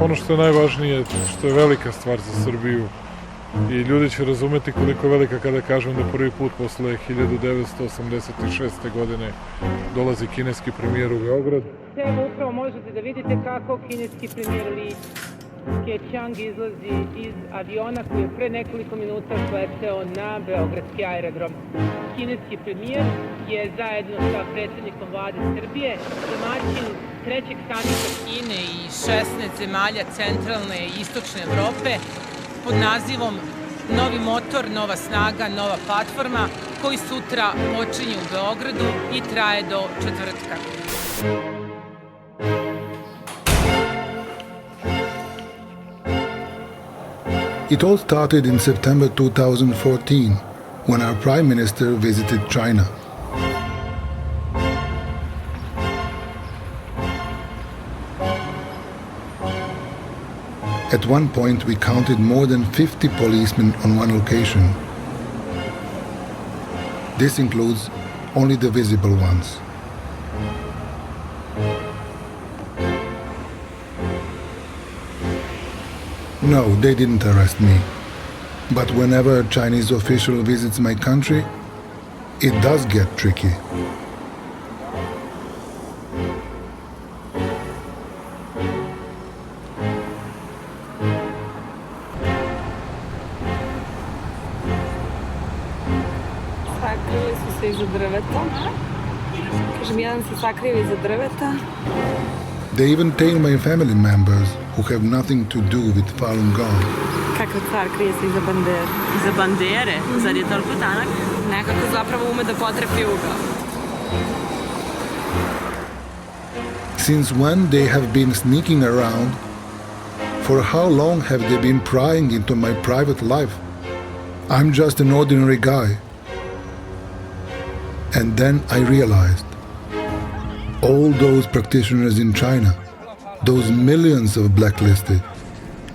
Ono što je najvažnije, što je velika stvar za Srbiju, i ljudi će razumeti koliko je velika kada kažem da prvi put posle 1986. godine dolazi kineski premijer u Beograd. Evo upravo možete da vidite kako kineski premijer Li Keqiang izlazi iz aviona koji je pre nekoliko minuta sleteo na beogradski aerodrom. Kineski premijer je zajedno sa predsjednikom vlade Srbije domaćin trećeg samita Kine i 16 zemalja centralne i istočne Evrope pod nazivom Novi motor, nova snaga, nova platforma, koji sutra počinje u Beogradu i traje do četvrtka. It all started in September 2014, when our Prime Minister visited China. At one point, we counted more than 50 policemen on one location. This includes only the visible ones. No, they didn't arrest me. But whenever a Chinese official visits my country, it does get tricky. Sakrili su se iza drveta. Kažem, jedan se sakrio iza drveta. They even tail my family members who have nothing to do with Falun Gong. Kakav car krije se iza bandere. Iza bandere? Zar je toliko tanak? Nekako zapravo ume da potrefi ugao. Since when they have been sneaking around? For how long have they been prying into my private life? I'm just an ordinary guy. And then I realized, all those practitioners in China, those millions of blacklisted,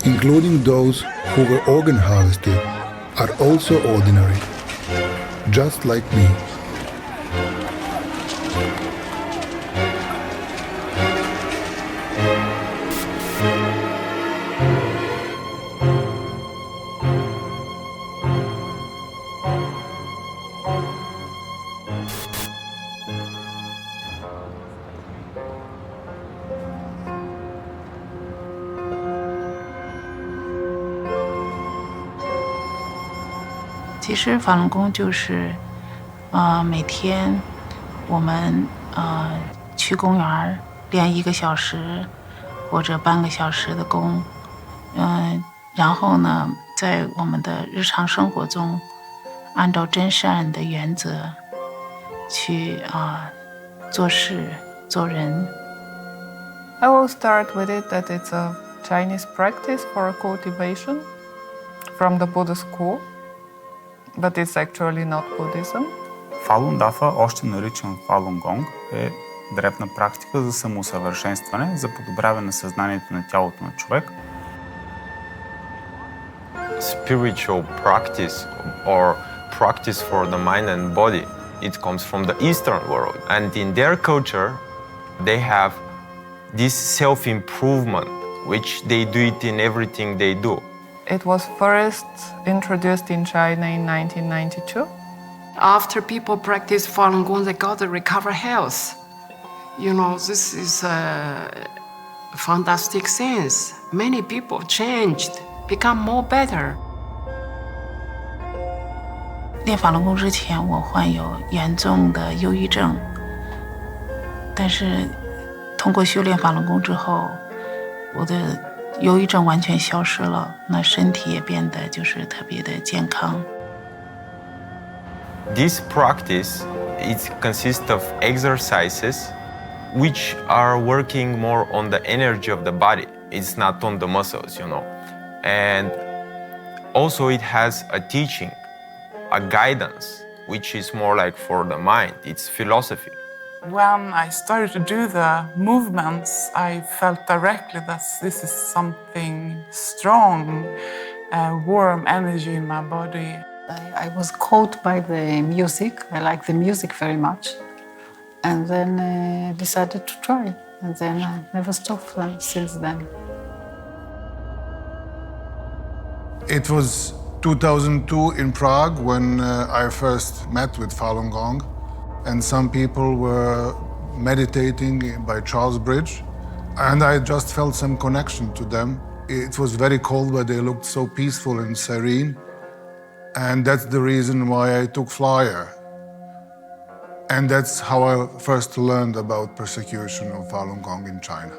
including those who were organ harvested, are also ordinary, just like me.其实法轮功就是每天我们去公园练1个小时或者半个小时的功，然后呢在我们的日常生活中按照真善的原则去做事做人。 I will start with it that it's a Chinese practice for cultivation from the Buddhist school. But it's actually not Buddhism. Falun Dafa, още наричан Falun Gong, е древна практика за самоусъвършенстване, за подобряване на съзнанието на тялото на човек. Spiritual practice or practice for the mind and body, it comes from the Eastern world. And in their culture, they have this self-improvement, which they do it in everything they do. It was first introduced in China in 1992. After people practice Falun Gong, they got to recover health. You know, this is a fantastic sense. Many people changed, become more better. 练法轮功之前，我患有严重的忧郁症，但是通过修炼法轮功之后，我的忧郁症完全消失了，那身体也变得就是特别的健康。This practice it consists of exercises which are working more on the energy of the body. It's not on the muscles, you know. And also it has a teaching, a guidance, which is more like for the mind. It's philosophy. When I started to do the movements, I felt directly that this is something strong, warm energy in my body. I was caught by the music. I like the music very much. And then decided to try. And then I never stopped since then. It was 2002 in Prague when I first met with Falun Gong, and some people were meditating by Charles Bridge, and I just felt some connection to them. It was very cold, but they looked so peaceful and serene, and that's the reason why I took flyer. And that's how I first learned about persecution of Falun Gong in China.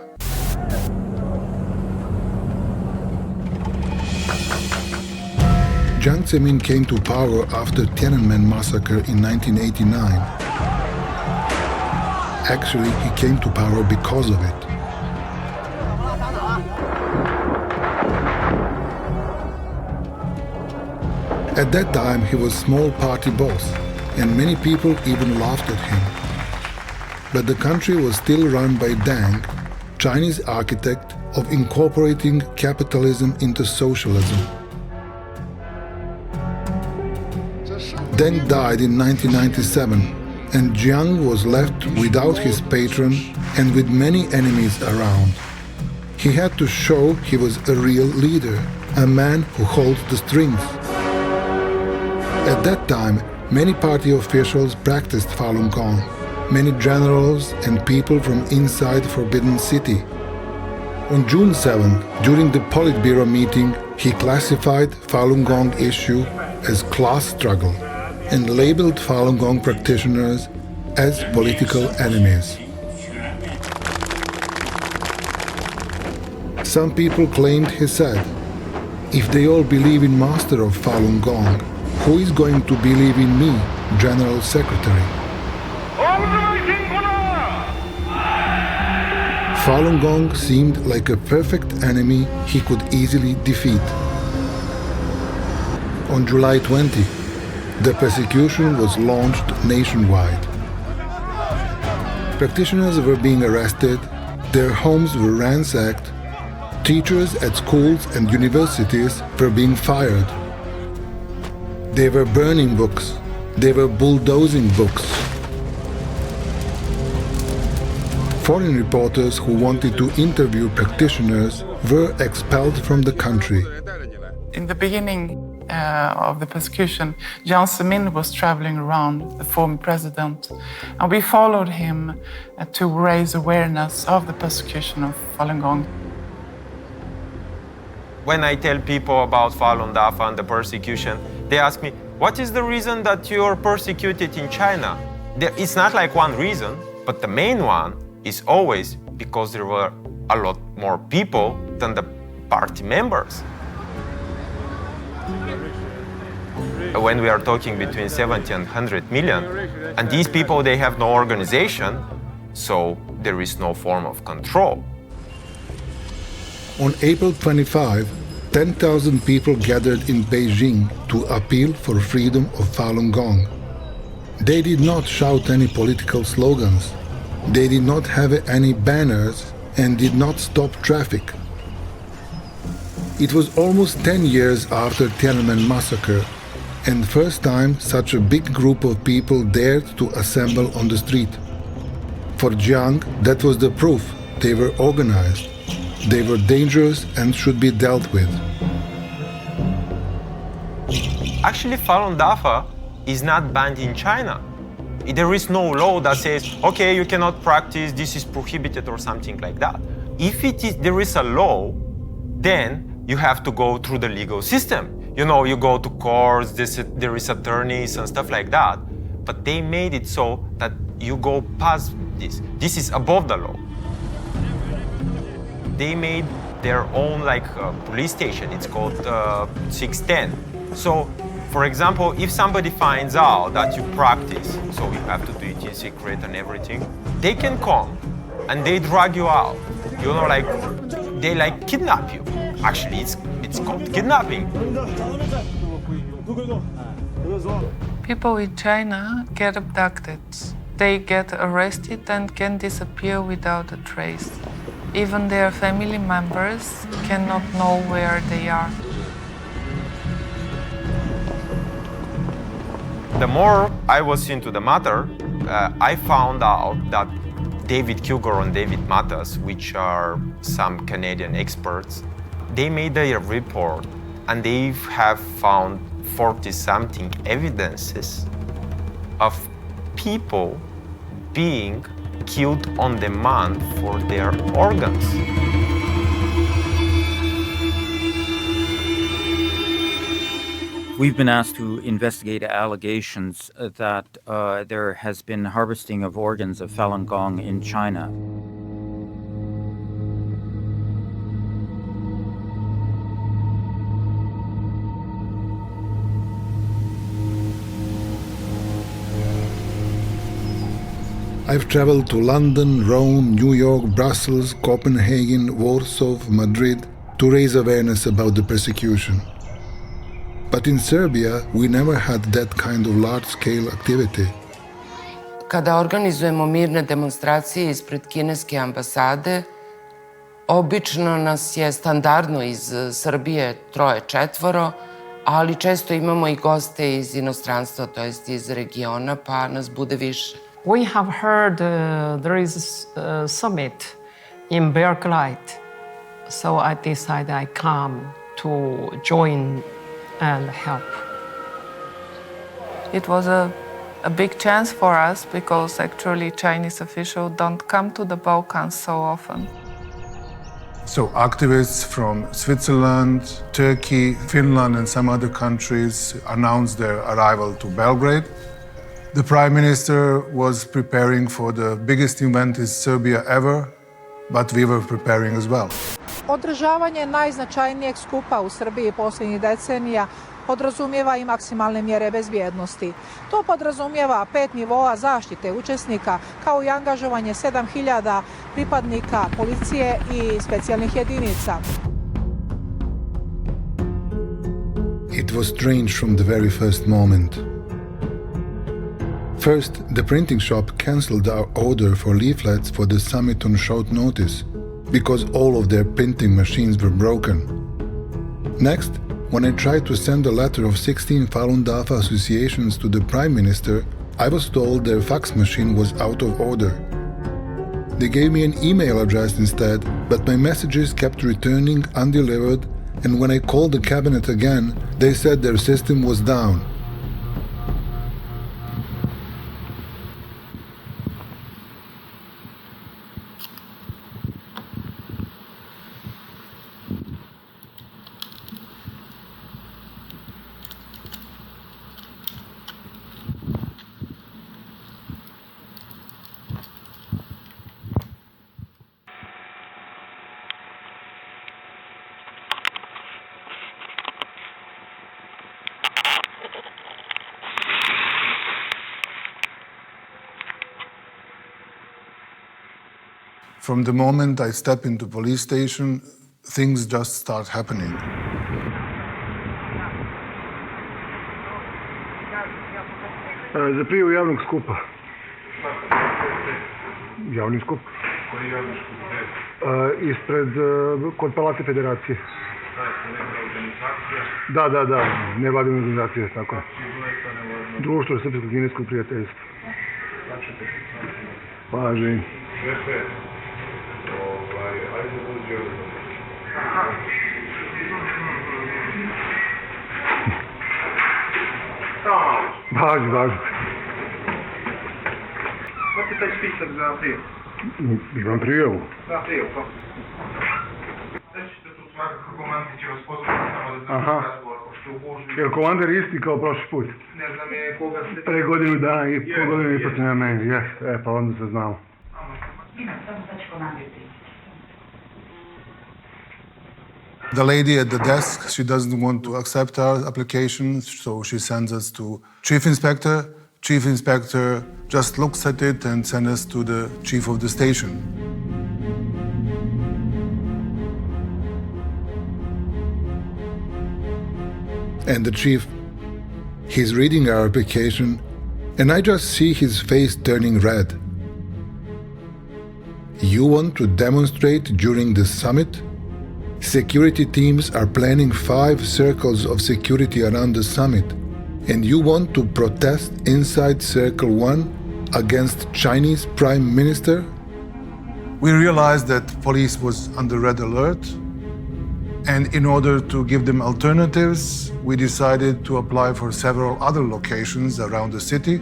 Jiang Zemin came to power after Tiananmen massacre in 1989. Actually, he came to power because of it. At that time, he was small party boss, and many people even laughed at him. But the country was still run by Deng, Chinese architect of incorporating capitalism into socialism. Deng died in 1997, and Jiang was left without his patron and with many enemies around. He had to show he was a real leader, a man who holds the strings. At that time, many party officials practiced Falun Gong, many generals and people from inside Forbidden City. On June 7th, during the Politburo meeting, he classified Falun Gong issue as class struggle and labeled Falun Gong practitioners as political enemies. Some people claimed he said, "If they all believe in master of Falun Gong, who is going to believe in me, General Secretary?" Falun Gong seemed like a perfect enemy he could easily defeat. On July 20, the persecution was launched nationwide. Practitioners were being arrested, their homes were ransacked, teachers at schools and universities were being fired. They were burning books, they were bulldozing books. Foreign reporters who wanted to interview practitioners were expelled from the country. In the beginning of the persecution, Jiang Zemin was traveling around, the former president, and we followed him to raise awareness of the persecution of Falun Gong. When I tell people about Falun Dafa and the persecution, they ask me, what is the reason that you're persecuted in China? It's not like one reason, but the main one is always because there were a lot more people than the party members. When we are talking between 70 and 100 million, and these people, they have no organization, so there is no form of control. On April 25, 10,000 people gathered in Beijing to appeal for freedom of Falun Gong. They did not shout any political slogans. They did not have any banners and did not stop traffic. It was almost 10 years after Tiananmen massacre, and first time such a big group of people dared to assemble on the street. For Jiang, that was the proof they were organized. They were dangerous and should be dealt with. Actually, Falun Dafa is not banned in China. There is no law that says, okay, you cannot practice, this is prohibited or something like that. If there is a law, then you have to go through the legal system. You know, you go to courts, there is attorneys and stuff like that. But they made it so that you go past this. This is above the law. They made their own police station. It's called 610. So, for example, if somebody finds out that you practice, so you have to do it in secret and everything, they can come and they drag you out. You know, they kidnap you. Actually, it's called kidnapping. People in China get abducted. They get arrested and can disappear without a trace. Even their family members cannot know where they are. The more I was into the matter, I found out that David Kilgore and David Matas, which are some Canadian experts, they made a report and they have found 40-something evidences of people being killed on demand for their organs. We've been asked to investigate allegations that there has been harvesting of organs of Falun Gong in China. I've traveled to London, Rome, New York, Brussels, Copenhagen, Warsaw, Madrid to raise awareness about the persecution. But in Serbia, we never had that kind of large-scale activity. Kada organizujemo mirne demonstracije ispred kineske ambasade, obično nas je standardno iz Srbije 3-4, ali često imamo i goste iz inostranstva, to jest iz regiona, pa nas bude više. We have heard there is a summit in Belgrade, so I decided I come to join and help. It was a big chance for us because actually Chinese officials don't come to the Balkans so often. So activists from Switzerland, Turkey, Finland and some other countries announced their arrival to Belgrade. The Prime Minister was preparing for the biggest event in Serbia ever, but we were preparing as well. Održavanje najznačajnijeg skupa u Srbiji posljednjih decenija podrazumijeva i maksimalne mjere bezbjednosti. To podrazumijeva 5 nivoa zaštite učesnika, kao i angažovanje 7000 pripadnika policije i specijalnih jedinica. It was strange from the very first moment. First, the printing shop cancelled our order for leaflets for the summit on short notice, because all of their printing machines were broken. Next, when I tried to send a letter of 16 Falun Dafa associations to the Prime Minister, I was told their fax machine was out of order. They gave me an email address instead, but my messages kept returning undelivered, and when I called the cabinet again, they said their system was down. From the moment I step into police station, things just start happening. Za prijavu javnog skupa. Javni skup? Koji javni skup? Ispred, kod Palate Federacije. Organizacija? Da, nevladine organizacije, tako je. Društvo Srpsko-kineskog prijateljstva. Važi. Šefe, ajde dođi ovdje. Važi. Imate taj spisak za prijavu? Imam prijavu. Da, prijavu, to. Sve ćete tu svakako komandant će vas pozvati samo da znam razgovor, pošto u Božnju... Jel komandar isti kao prošli put? Ne znam je koga ste... Pre godinu dana i po godinu i po na meni, jes, pa onda se znamo. The lady at the desk, she doesn't want to accept our application, so she sends us to Chief Inspector. Chief Inspector just looks at it and sends us to the Chief of the station. And the chief, he's reading our application, and I just see his face turning red. You want to demonstrate during the summit? Security teams are planning 5 circles of security around the summit, and you want to protest inside Circle 1 against Chinese Prime Minister? We realized that police was under red alert, And in order to give them alternatives, we decided to apply for several other locations around the city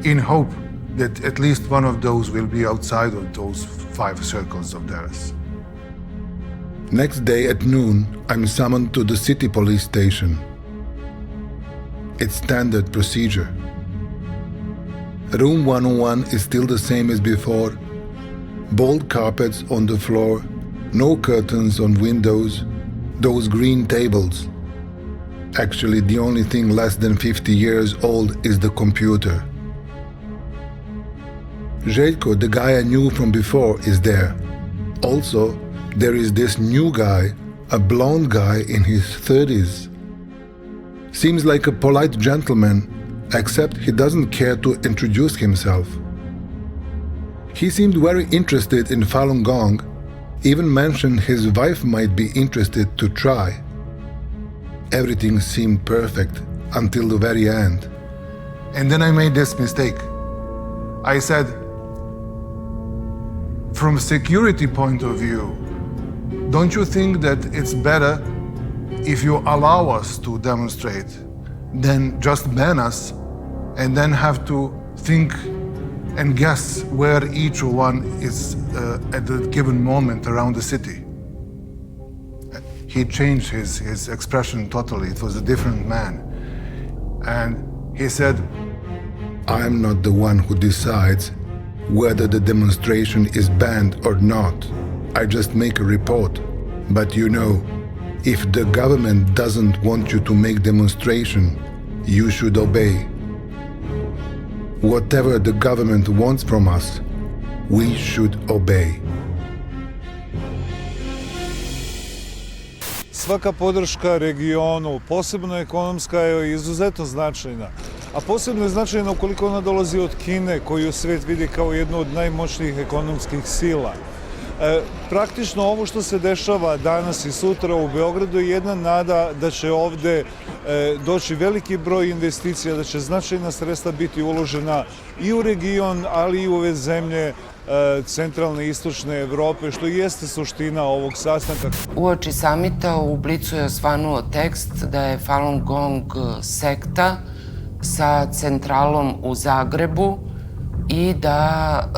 in hope that at least one of those will be outside of those 5 circles of theirs. Next day at noon, I'm summoned to the city police station. It's standard procedure. Room 101 is still the same as before. Bold carpets on the floor, no curtains on windows, those green tables. Actually, the only thing less than 50 years old is the computer. Željko, the guy I knew from before, is there. Also, there is this new guy, a blonde guy in his 30s. Seems like a polite gentleman, except he doesn't care to introduce himself. He seemed very interested in Falun Gong, even mentioned his wife might be interested to try. Everything seemed perfect until the very end. And then I made this mistake. I said, from a security point of view, don't you think that it's better if you allow us to demonstrate than just ban us and then have to think and guess where each one is at a given moment around the city? He changed his expression totally. It was a different man. And he said, I'm not the one who decides whether the demonstration is banned or not. I just make a report. But you know, if the government doesn't want you to make demonstration, you should obey. Whatever the government wants from us, we should obey. Svaka podrška regionu, posebno ekonomska, je izuzetno značajna. A posebno je značajna ukoliko ona dolazi od Kine, koju svet vidi kao jednu od najmoćnijih ekonomskih sila. Praktično ovo što se dešava danas i sutra u Beogradu je jedna nada da će ovde doći veliki broj investicija, da će značajna sredstva biti uložena i u region, ali i u ove zemlje centralne i istočne Evrope, što jeste suština ovog sastanka. Uoči samita u Blicu je osvanuo tekst da je Falun Gong sekta sa centralom u Zagrebu i da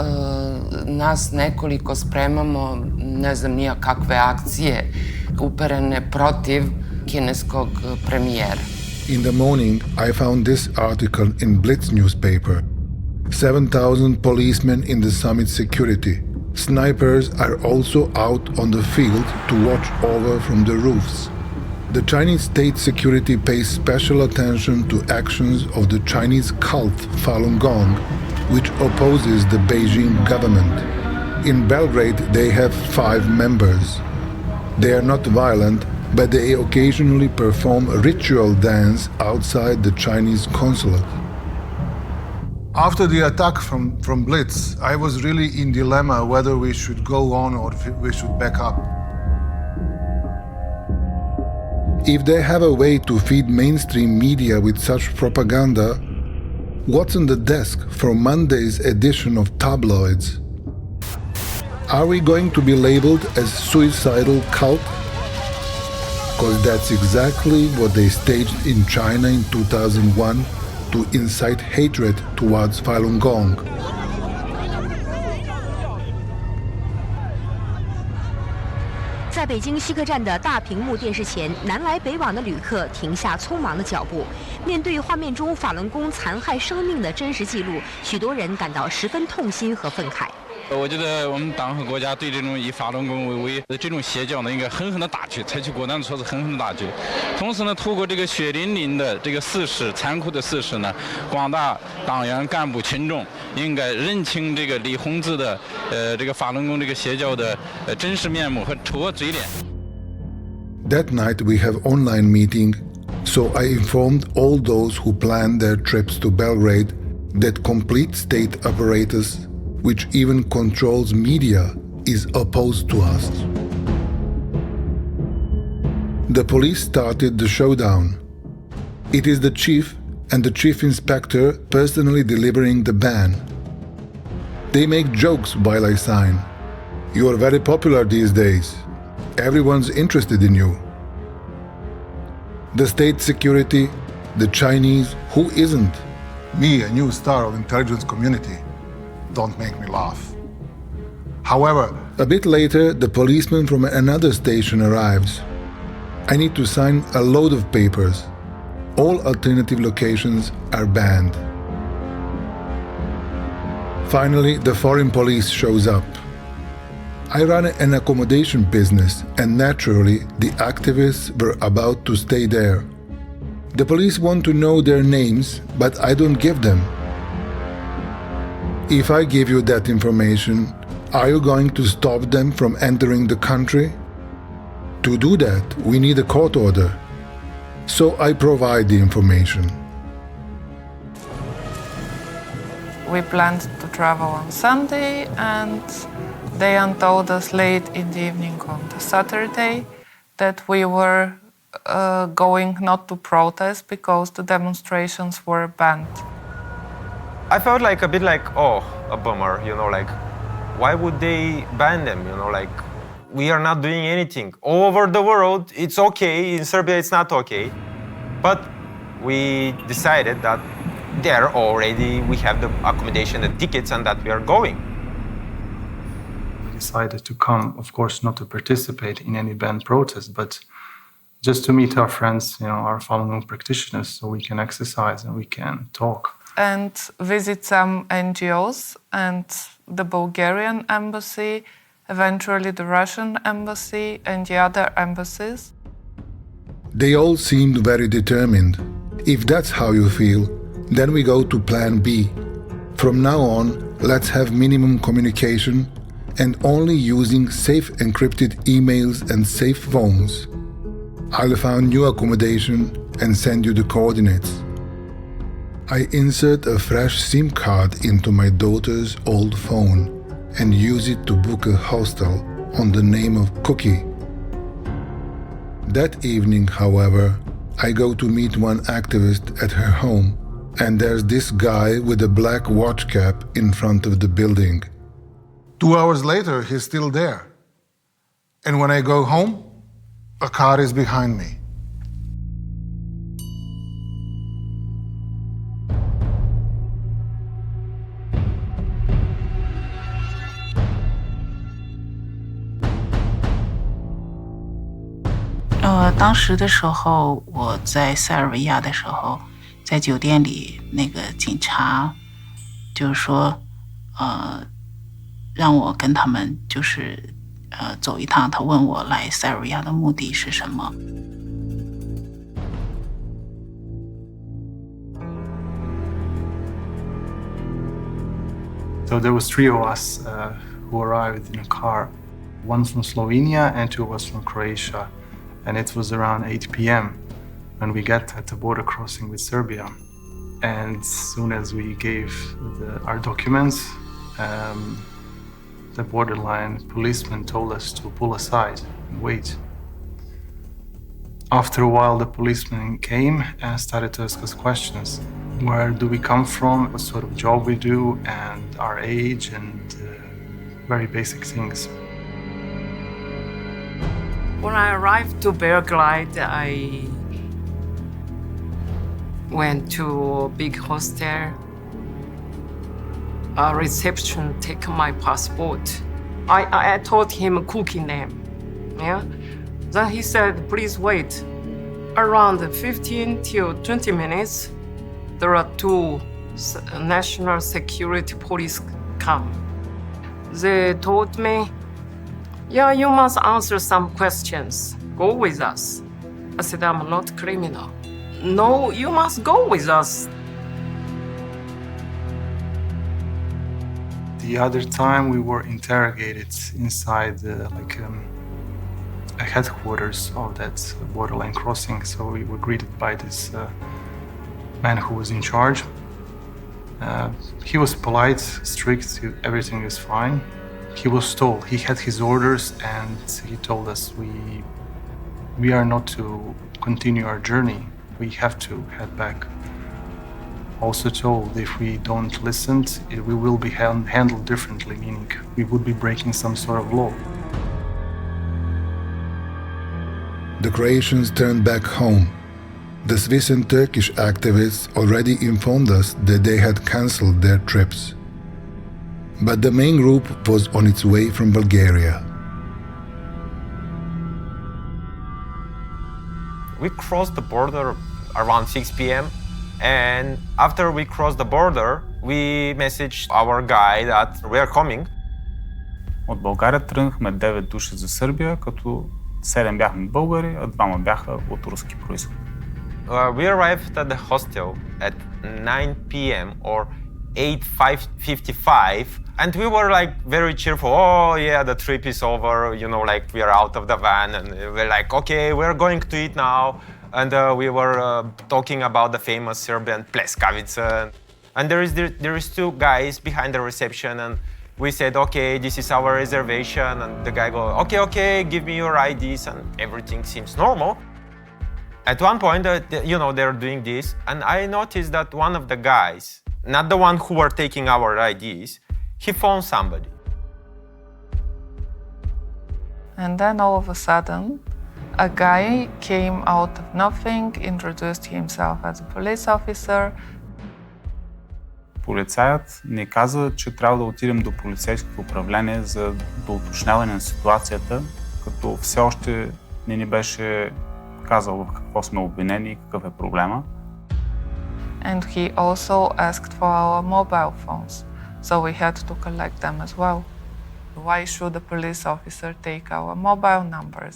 nas nekoliko spremamo, ne znam nija kakve akcije uperene protiv kineskog premijera. In the morning, I found this article in Blitz newspaper. 7,000 policemen in the summit security. Snipers are also out on the field to watch over from the roofs. The Chinese state security pays special attention to actions of the Chinese cult Falun Gong, which opposes the Beijing government. In Belgrade, they have 5 members. They are not violent, but they occasionally perform a ritual dance outside the Chinese consulate. After the attack from Blitz, I was really in dilemma whether we should go on or we should back up. If they have a way to feed mainstream media with such propaganda, what's on the desk for Monday's edition of tabloids? Are we going to be labeled as suicidal cult? Because that's exactly what they staged in China in 2001 to incite hatred towards Falun Gong. 在北京西客站的大屏幕电视前，南来北往的旅客停下匆忙的脚步。面对画面中法轮功残害生命的真实记录，许多人感到十分痛心和愤慨。 我觉得我们党和国家对这种以法轮功为威的这种邪教呢，应该狠狠的打击，采取果断的措施，狠狠的打击。同时呢，透过这个血淋淋的这个事实，残酷的事实呢，广大党员干部群众应该认清这个李洪志的这个法轮功这个邪教的真实面目和丑恶嘴脸。 That night we have online meeting, so I informed all those who planned their trips to Belgrade that complete state apparatus, which even controls media, is opposed to us. The police started the showdown. It is the chief and the chief inspector personally delivering the ban. They make jokes while I sign. You are very popular these days. Everyone's interested in you. The state security, the Chinese, who isn't? Me, a new star of intelligence community, don't make me laugh. However, a bit later, the policeman from another station arrives. I need to sign a load of papers. All alternative locations are banned. Finally, the foreign police shows up. I run an accommodation business, and naturally, the activists were about to stay there. The police want to know their names, but I don't give them. If I give you that information, are you going to stop them from entering the country? To do that, we need a court order. So I provide the information. We planned to travel on Sunday, and Dejan told us late in the evening on the Saturday that we were going not to protest because the demonstrations were banned. I felt like a bit like, oh, a bummer, like, why would they ban them, like, we are not doing anything. All over the world, it's okay. In Serbia, it's not okay. But we decided that there already we have the accommodation, the tickets, and that we are going. We decided to come, of course, not to participate in any banned protest, but just to meet our friends, our Falun practitioners, so we can exercise and we can talk. And visit some NGOs and the Bulgarian embassy, eventually the Russian embassy and the other embassies. They all seemed very determined. If that's how you feel, then we go to plan B. From now on, let's have minimum communication and only using safe encrypted emails and safe phones. I'll find new accommodation and send you the coordinates. I insert a fresh SIM card into my daughter's old phone and use it to book a hostel on the name of Cookie. That evening, however, I go to meet one activist at her home, and there's this guy with a black watch cap in front of the building. 2 hours later, he's still there. And when I go home, a car is behind me. 当时的时候，我在塞尔维亚的时候，在酒店里，那个警察就是说，让我跟他们走一趟。他问我来塞尔维亚的目的是什么。So there was 3 of us who arrived in a car, 1 from Slovenia and 2 of us from Croatia. And it was around 8 p.m. when we got at the border crossing with Serbia. And as soon as we gave our documents, the borderline policeman told us to pull aside and wait. After a while, the policeman came and started to ask us questions. Where do we come from, what sort of job we do, and our age, and very basic things. When I arrived to Belgrade, I went to a big hostel. A reception took my passport. I told him a cookie name. Yeah. Then he said, please wait. Around 15 till 20 minutes, there are 2 national security police come. They told me, yeah, you must answer some questions. Go with us. I said, I'm not criminal. No, you must go with us. The other time we were interrogated inside a headquarters of that borderline crossing. So we were greeted by this man who was in charge. He was polite, strict, everything is fine. He was told, he had his orders, and he told us we are not to continue our journey. We have to head back. Also told if we don't listen, we will be handled differently, meaning we would be breaking some sort of law. The Croatians turned back home. The Swiss and Turkish activists already informed us that they had cancelled their trips. But the main group was on its way from Bulgaria. We crossed the border around 6 p.m. and after we crossed the border, we messaged our guy that we are coming. От България тръгнахме 9 души за Сърбия, като 7 бяхме българи, а 2 бяха от руски произход. We arrived at the hostel at 9 p.m. or 8:55, and we were like very cheerful. Oh yeah, the trip is over. You know, like we are out of the van, and we're like, okay, we're going to eat now. And we were talking about the famous Serbian pleskavica. And there is two guys behind the reception, and we said, okay, this is our reservation. And the guy goes, okay, give me your IDs, and everything seems normal. At one point, you know, they're doing this, and I noticed that one of the guys, not the one who were taking our IDs, he phoned somebody. And then all of a sudden, a guy came out of nothing, introduced himself as a police officer. Полицаят ни каза, че трябва да отидем до полицейското управление за доуточняване на ситуацията, като все още не ни беше казал в какво сме обвинени и какъв е проблема. And he also asked for our mobile phones, so we had to collect them as well. Why should a police officer take our mobile numbers?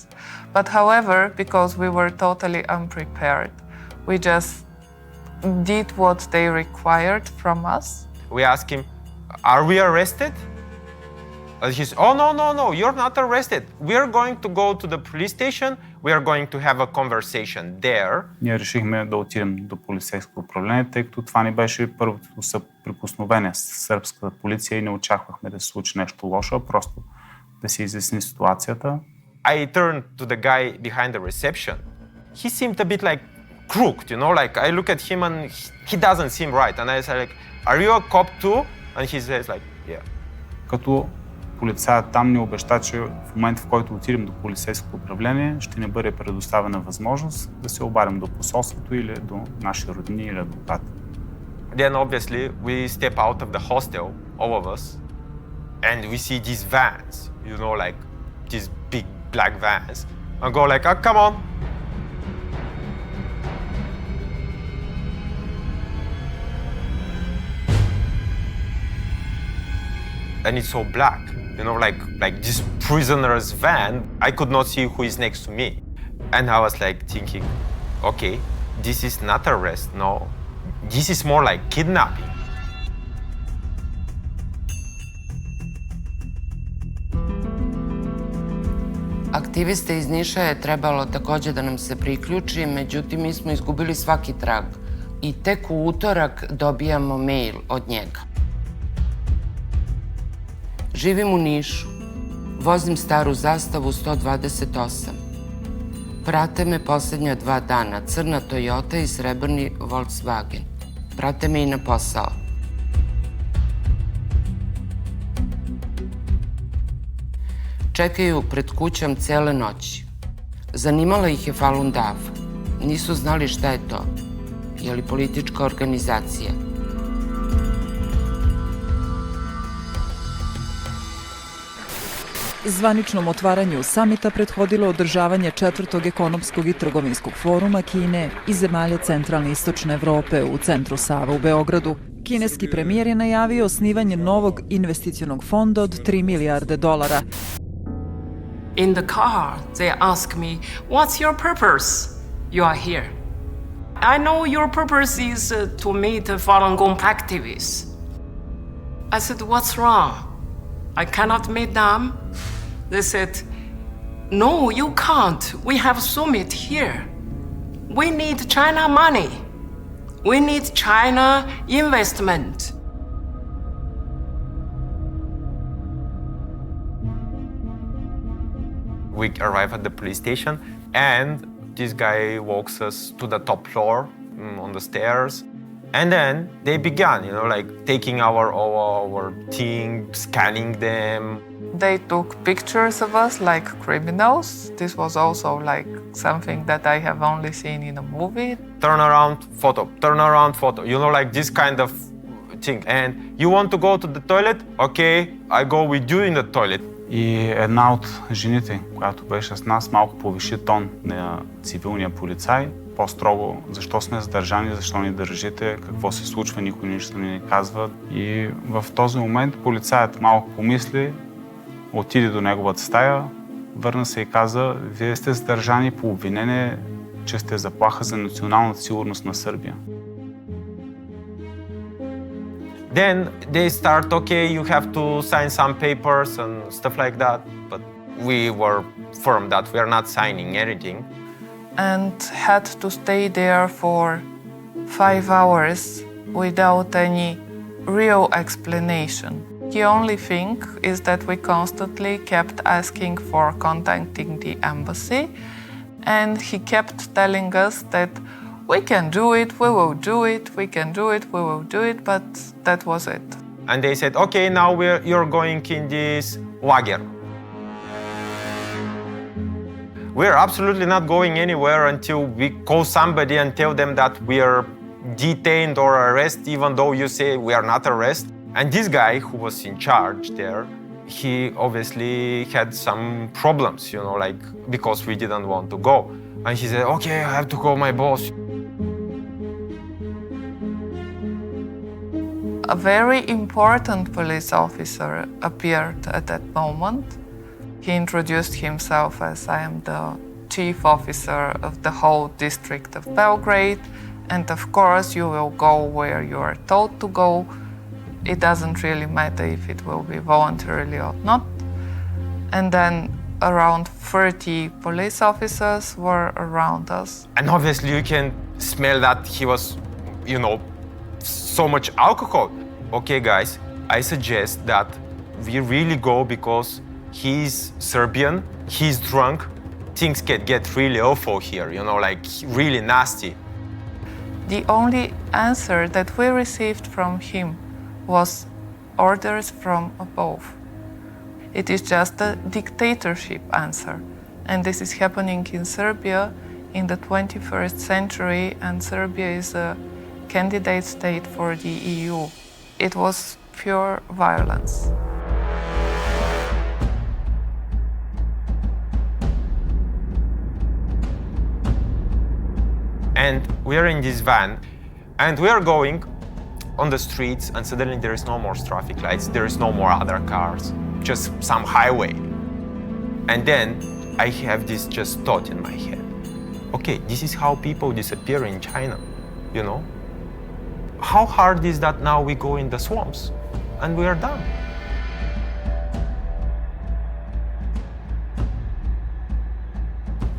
But however, because we were totally unprepared, we just did what they required from us. We asked him, are we arrested? And he said, oh, no, you're not arrested. We are going to go to the police station. We are going to have a conversation there. Ние решихме да отидем до полицейско управление, тъй като това ни беше първото съприкосновение с сръбската полиция и не очаквахме да се случи нещо лошо, а просто да се изясни ситуацията. I turned to the guy behind the reception. He seemed a bit like crooked, you know, like I look at him and he doesn't seem right. And I said, like, are you a cop too? And he says, like, yeah. Като полицаят там ни обеща, че в момента, в който отидем до полицейското управление, ще ни бъде предоставена възможност да се обадим до посолството или до наши роднини или адвокати. Then obviously we step out of the hostel, all of us, and we see these vans, you know, like these big black vans, and go like, come on. And it's so black, you know, like this prisoner's van. I could not see who is next to me. And I was like thinking, okay, this is not arrest, no. This is more like kidnapping. Aktiviste iz Niša je trebalo takođe da nam se priključi, međutim mi smo izgubili svaki trag i tek u utorak dobijamo mail od njega. Živim u Nišu, vozim staru zastavu 128. Prate me posljednja 2 dana, crna Toyota i srebrni Volkswagen. Prate me i na posao. Čekaju pred kućom cele noći. Zanimala ih je Falun Dav. Nisu znali šta je to. Je li politička organizacija? Zvaničnom otvaranju samita prethodilo održavanje 4. ekonomskog i trgovinskog foruma Kine i zemalja centralne i istočne Evrope u centru Sava u Beogradu. Kineski premijer je najavio osnivanje novog investicionog fonda od $3 milijarde. In the car, they ask me, what's your purpose? You are here. I know your purpose is to meet Falun Gong activists. I said, what's wrong? I cannot meet them. They said, no, you can't. We have summit here. We need China money. We need China investment. We arrive at the police station and this guy walks us to the top floor on the stairs. And then they began, you know, like taking our things, scanning them. They took pictures of us like criminals. This was also like something that I have only seen in a movie. Turn around photo, you know, like this kind of thing. And you want to go to the toilet? Okay, I go with you in the toilet. И една от жените, която беше с нас, малко повиши тон на цивилния полицай, по-строго, защо сме задържани, защо ни държите, какво се случва, никой нищо не казва. И в този момент полицаят малко помисли, отиде до неговата стая, върна се и каза: вие сте задържани по обвинение, че сте заплаха за националната сигурност на Сърбия. Then they start, okay, you have to sign some papers and stuff like that. But we were firm that we are not signing anything. And had to stay there for 5 hours without any real explanation. The only thing is that we constantly kept asking for contacting the embassy, and he kept telling us that we can do it, we will do it, we can do it, we will do it, but that was it. And they said, okay, now you're going in this lager. We're absolutely not going anywhere until we call somebody and tell them that we are detained or arrested, even though you say we are not arrested. And this guy who was in charge there, he obviously had some problems, you know, like, because we didn't want to go. And he said, okay, I have to call my boss. A very important police officer appeared at that moment. He introduced himself as I am the chief officer of the whole district of Belgrade, and of course you will go where you are told to go. It doesn't really matter if it will be voluntarily or not. And then around 30 police officers were around us. And obviously you can smell that he was, you know, so much alcohol. Okay, guys, I suggest that we really go because he's Serbian, he's drunk, things can get really awful here, you know, like really nasty. The only answer that we received from him was orders from above. It is just a dictatorship answer. And this is happening in Serbia in the 21st century, and Serbia is a candidate state for the EU. It was pure violence. And we are in this van, and we are going on the streets, and suddenly there is no more traffic lights, there is no more other cars, just some highway. And then I have this just thought in my head. Okay, this is how people disappear in China, you know? How hard is that now we go in the swamps and we are done?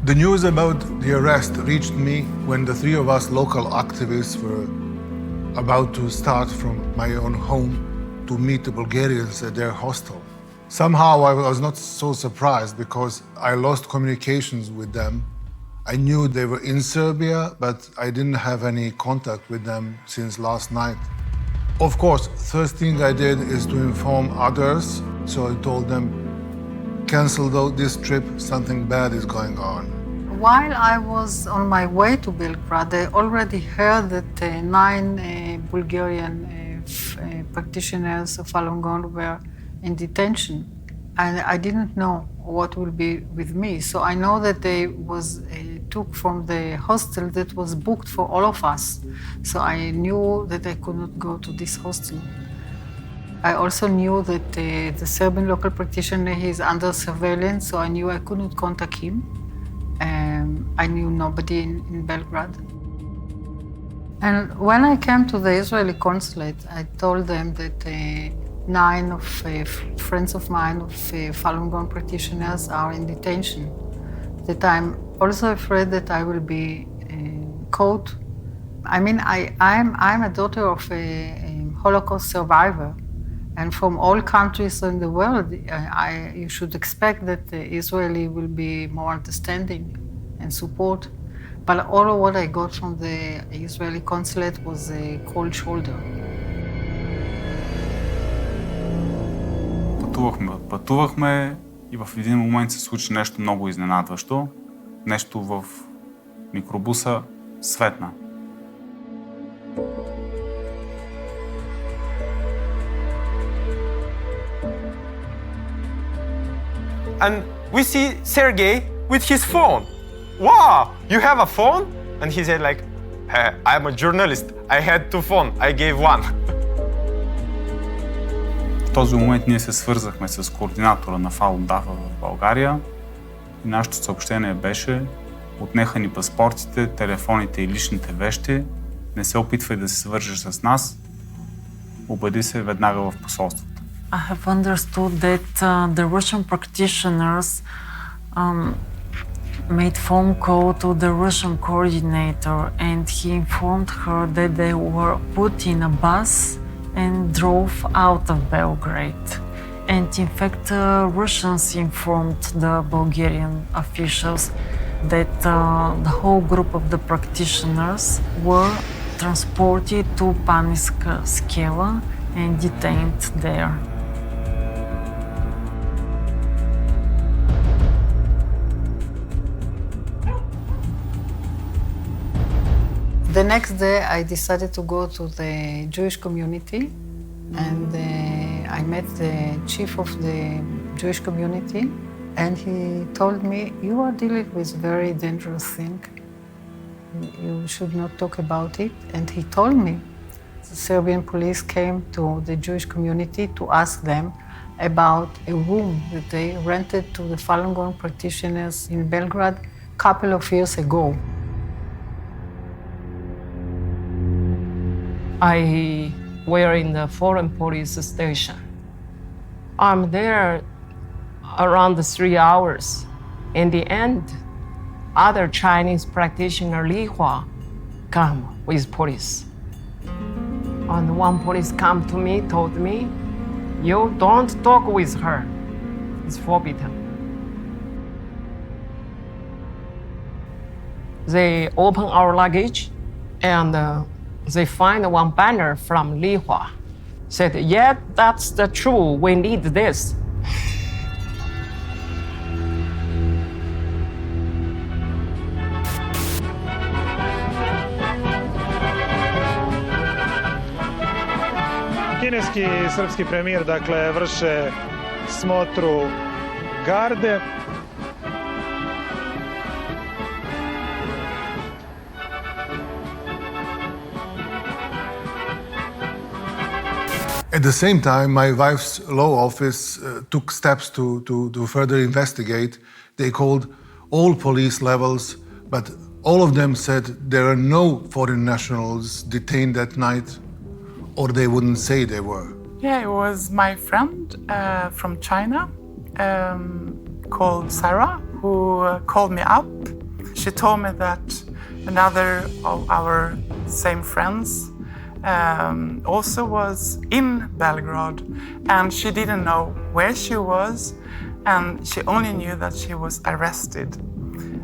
The news about the arrest reached me when the three of us local activists were about to start from my own home to meet the Bulgarians at their hostel. Somehow I was not so surprised because I lost communications with them. I knew they were in Serbia, but I didn't have any contact with them since last night. Of course, first thing I did is to inform others, so I told them, cancel this trip, something bad is going on. While I was on my way to Belgrade, I already heard that 9 Bulgarian practitioners of Falun Gong were in detention. And I didn't know what will be with me. So I know that they was took from the hostel that was booked for all of us. So I knew that I could not go to this hostel. I also knew that the Serbian local practitioner is under surveillance, so I knew I could not contact him. I knew nobody in Belgrade. And when I came to the Israeli consulate, I told them that 9 of friends of mine of Falun Gong practitioners are in detention. That I'm also afraid that I will be caught. I mean, I'm a daughter of a Holocaust survivor, and from all countries in the world, you should expect that the Israeli will be more understanding and support. But all of what I got from the Israeli consulate was a cold shoulder. Пътувахме и в един момент се случи нещо много изненадващо. Нещо в микробуса светна. And we see Sergey with his phone. Wow, you have a phone? And he said like, hey, I'm a journalist. I had 2 phones. I gave 1. В този момент ние се свързахме с координатора на Falun в България и нашето съобщение беше: отнеха ни паспортите, телефоните и личните вещи, не се опитвай да се свържеш с нас, обади се веднага в посолството. I have understood that the Russian practitioners made phone call to the Russian coordinator and he informed her that they were put in a bus and drove out of Belgrade. And in fact, Russians informed the Bulgarian officials that the whole group of the practitioners were transported to Paniska Skela and detained there. The next day, I decided to go to the Jewish community, and I met the chief of the Jewish community, and he told me, "You are dealing with very dangerous thing. You should not talk about it." And he told me the Serbian police came to the Jewish community to ask them about a room that they rented to the Falun Gong practitioners in Belgrade a couple of years ago. I were in the foreign police station. I'm there around 3 hours. In the end, other Chinese practitioner Lihua come with police. And one police come to me, told me, "You don't talk with her. It's forbidden." They open our luggage and they find one banner from Lihua. Said, "Yeah, that's the true. We need this." Kineski i srpski premijer, dakle, vrše smotru garde. At the same time, my wife's law office took steps to further investigate. They called all police levels, but all of them said there are no foreign nationals detained that night, or they wouldn't say they were. Yeah, it was my friend from China called Sara who called me up. She told me that another of our same friends also was in Belgrade, and she didn't know where she was, and she only knew that she was arrested.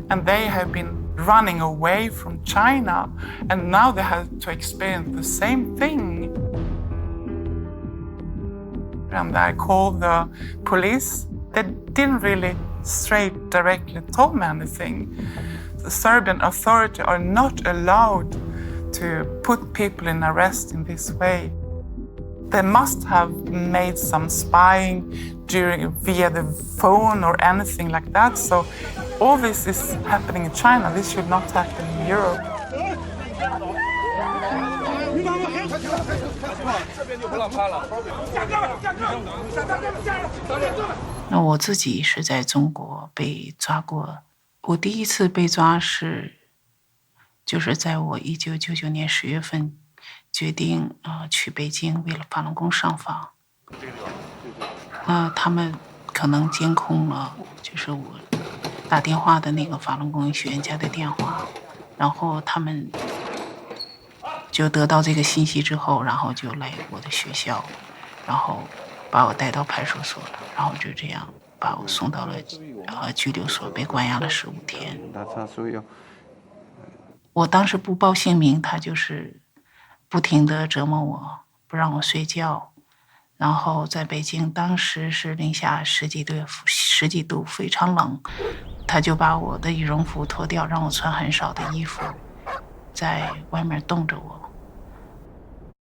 And they have been running away from China, and now they have to experience the same thing. And I called the police. They didn't really straight directly tell me anything. The Serbian authorities are not allowed to put people in arrest in this way. They must have made some spying via the phone or anything like that. So all this is happening in China. This should not happen in Europe. 那我自己是在中国被抓过，我第一次被抓就是在我1999年10月份决定去北京为了法轮功上访。他们可能监控了就是我打电话的那个法轮功学员家的电话，然后他们就得到这个信息之后，然后就来我的学校，然后把我带到派出所了，然后就这样把我送到了拘留所，被关押了15天。我当时不报姓名，他就是不停地折磨我，不让我睡觉，然后在北京当时是零下十几度，非常冷，他就把我的羽绒服脱掉，让我穿很少的衣服，在外面冻着我。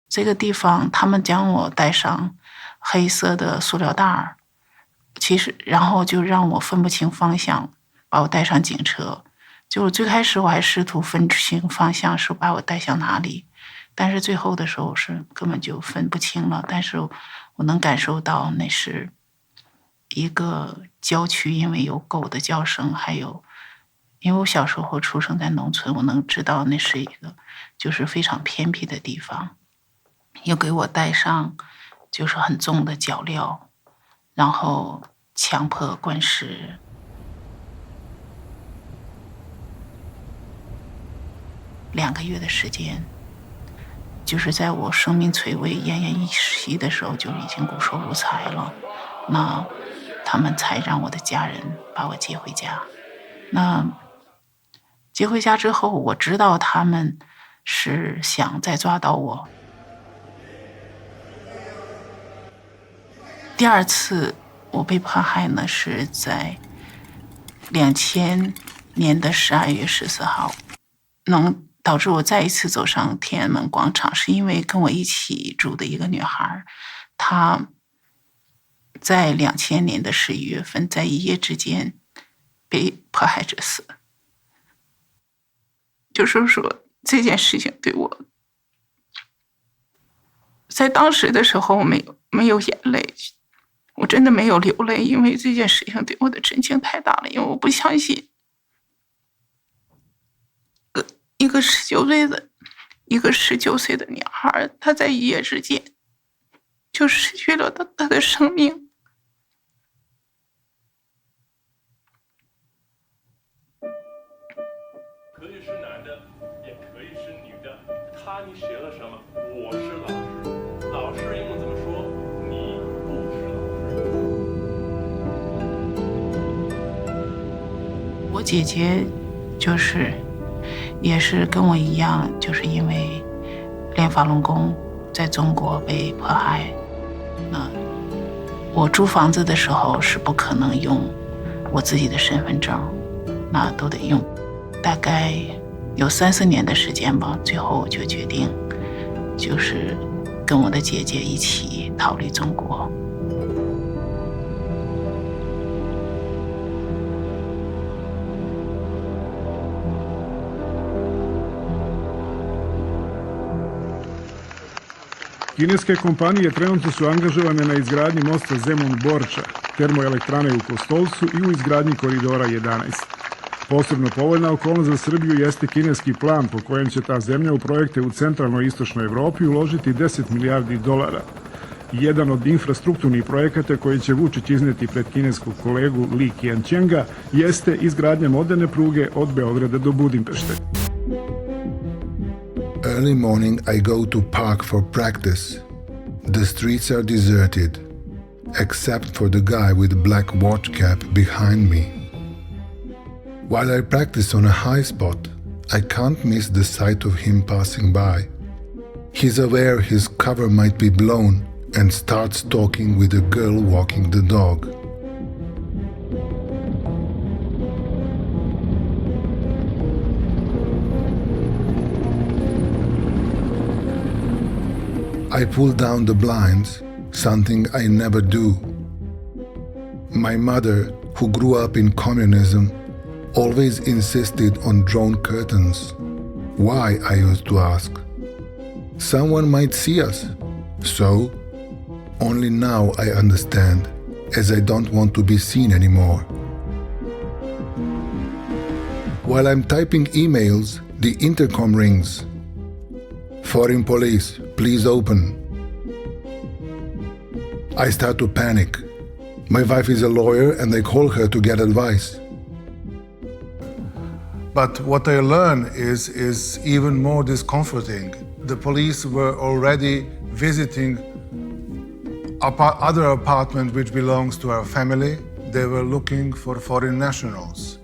这个地方他们将我带上黑色的塑料袋儿，然后就让我分不清方向，把我带上警车。就最开始我还试图分清方向，是把我带向哪里，但是最后的时候是根本就分不清了。但是我能感受到那是一个郊区，因为有狗的叫声，还有因为我小时候出生在农村，我能知道那是一个就是非常偏僻的地方。又给我带上就是很重的脚镣，然后强迫灌食。2个月的时间，就是在我生命垂危、奄奄一息的时候，就已经骨瘦如柴了。那他们才让我的家人把我接回家。那接回家之后，我知道他们是想再抓到我。第2次我被迫害呢，是在2000年的12月14号，能导致我再一次走上天安门广场，是因为跟我一起住的一个女孩，她在2000年的11月份，在一夜之间被迫害致死。就是说这件事情对我，在当时的时候没有眼泪，我真的没有流泪，因为这件事情对我的震惊太大了，因为我不相信一个19岁的女孩，她在一夜之间就失去了她的生命。可以是男的，也可以是女的。你学了什么？我是老师，老师英文怎么说？你不是老师。我姐姐也是跟我一样，就是因为练法轮功在中国被迫害。那我租房子的时候是不可能用我自己的身份证，那都得用，大概有3-4年的时间吧。最后我就决定，就是跟我的姐姐一起逃离中国。Kineske kompanije trenutno su angažovane na izgradnji mosta Zemun-Borča, termoelektrane u Kostovcu i u izgradnji koridora 11. Posebno povoljna okolnost za Srbiju jeste kineski plan po kojem će ta zemlja u projekte u centralnoj i istočnoj Evropi uložiti $10 milijardi. Jedan od infrastrukturnih projekata koji će Vučić izneti pred kineskog kolegu Li Qianqianga jeste izgradnja moderne pruge od Beograda do Budimpešte. Early morning, I go to park for practice. The streets are deserted, except for the guy with black watch cap behind me. While I practice on a high spot, I can't miss the sight of him passing by. He's aware his cover might be blown and starts talking with a girl walking the dog. I pull down the blinds, something I never do. My mother, who grew up in communism, always insisted on drawn curtains. Why, I used to ask. Someone might see us. So, only now I understand, as I don't want to be seen anymore. While I'm typing emails, the intercom rings. Foreign police, please open. I start to panic. My wife is a lawyer and I call her to get advice. But what I learn is even more discomforting. The police were already visiting other apartment which belongs to our family. They were looking for foreign nationals.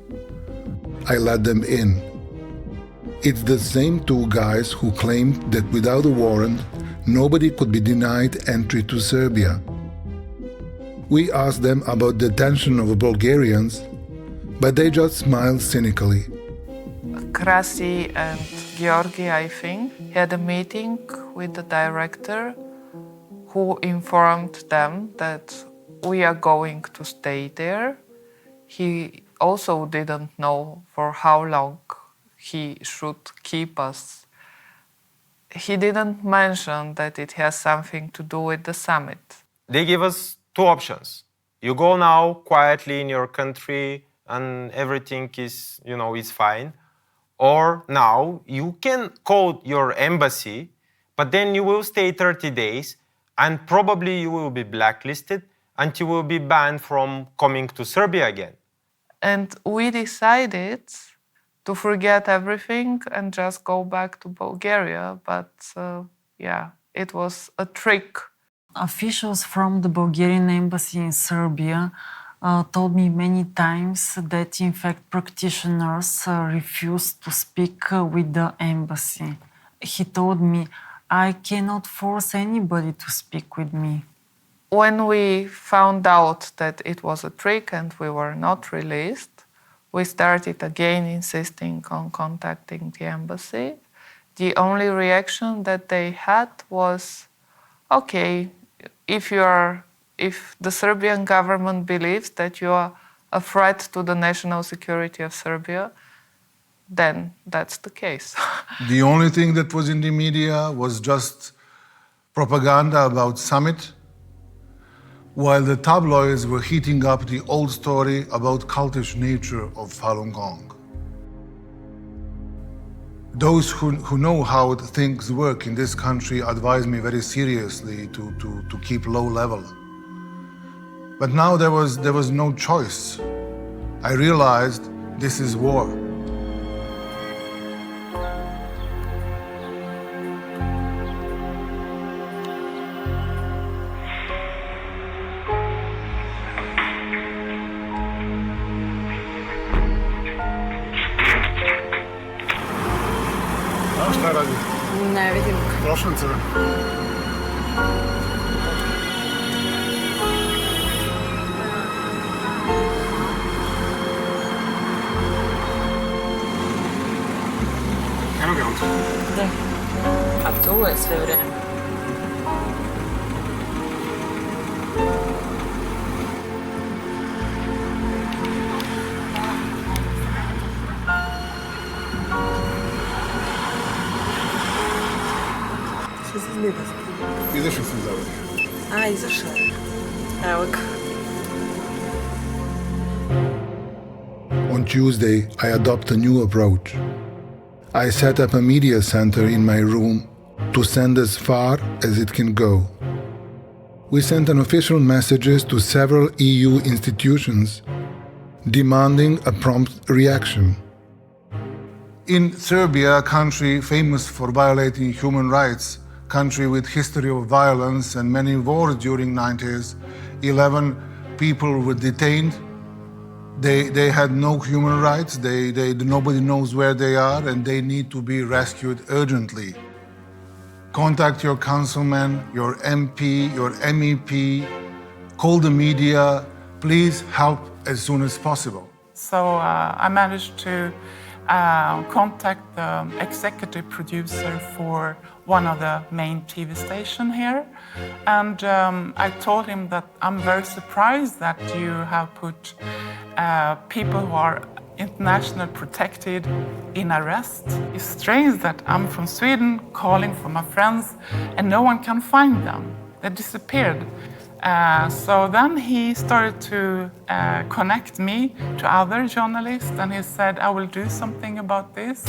I let them in. It's the same two guys who claimed that without a warrant, nobody could be denied entry to Serbia. We asked them about the detention of Bulgarians, but they just smiled cynically. Krasi and Georgi, I think, had a meeting with the director who informed them that we are going to stay there. He also didn't know for how long he should keep us. He didn't mention that it has something to do with the summit. They give us two options. You go now quietly in your country and everything is, is fine. Or now you can call your embassy, but then you will stay 30 days and probably you will be blacklisted and you will be banned from coming to Serbia again. And we decided to forget everything and just go back to Bulgaria. But it was a trick. Officials from the Bulgarian embassy in Serbia told me many times that in fact practitioners refused to speak with the embassy. He told me, I cannot force anybody to speak with me. When we found out that it was a trick and we were not released, we started again insisting on contacting the embassy. The only reaction that they had was, okay, if the Serbian government believes that you are a threat to the national security of Serbia, then that's the case. The only thing that was in the media was just propaganda about summit, while the tabloids were heating up the old story about cultish nature of Falun Gong. Those who know how things work in this country advise me very seriously to keep low level. But now there was no choice. I realized this is war. Šta radi? Ne vidim. Prošao crven. Eno ga on tu? Da. A tu je sve vreme. Izašli sam za ovdje. A, izašao. Evo ga. On Tuesday, I adopt a new approach. I set up a media center in my room to send as far as it can go. We sent an official messages to several EU institutions demanding a prompt reaction. In Serbia, a country famous for violating human rights, country with history of violence and many wars during 90s, 11 people were detained. They had no human rights. Nobody knows where they are, and they need to be rescued urgently. Contact your councilman, your MP, your MEP, call the media. Please help as soon as possible. So I managed to contact the executive producer for one of the main TV stations here. And I told him that I'm very surprised that you have put people who are internationally protected in arrest. It's strange that I'm from Sweden calling for my friends and no one can find them. They disappeared. So then he started to connect me to other journalists and he said, I will do something about this.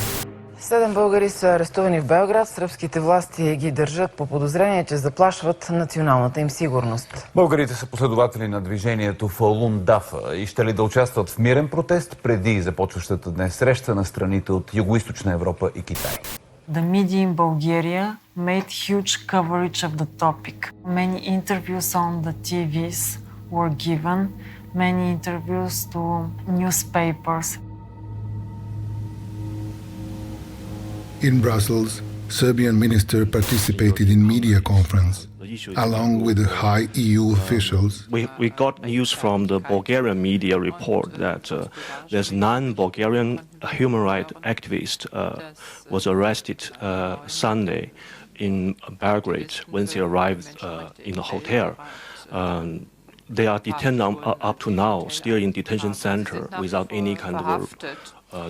7 българи са арестувани в Белград. Сръбските власти ги държат по подозрение, че заплашват националната им сигурност. Българите са последователи на движението Falun Dafa и ще ли да участват в мирен протест преди започващата днес среща на страните от Югоизточна Европа и Китай. The media in Bulgaria made huge coverage of the topic. Many interviews on the TVs were given, many interviews to newspapers. In Brussels, Serbian minister participated in media conference, along with the high EU officials. We got news from the Bulgarian media report that there's 9 Bulgarian human rights activist was arrested Sunday in Belgrade when they arrived in the hotel. They are detained up to now, still in detention center without any kind of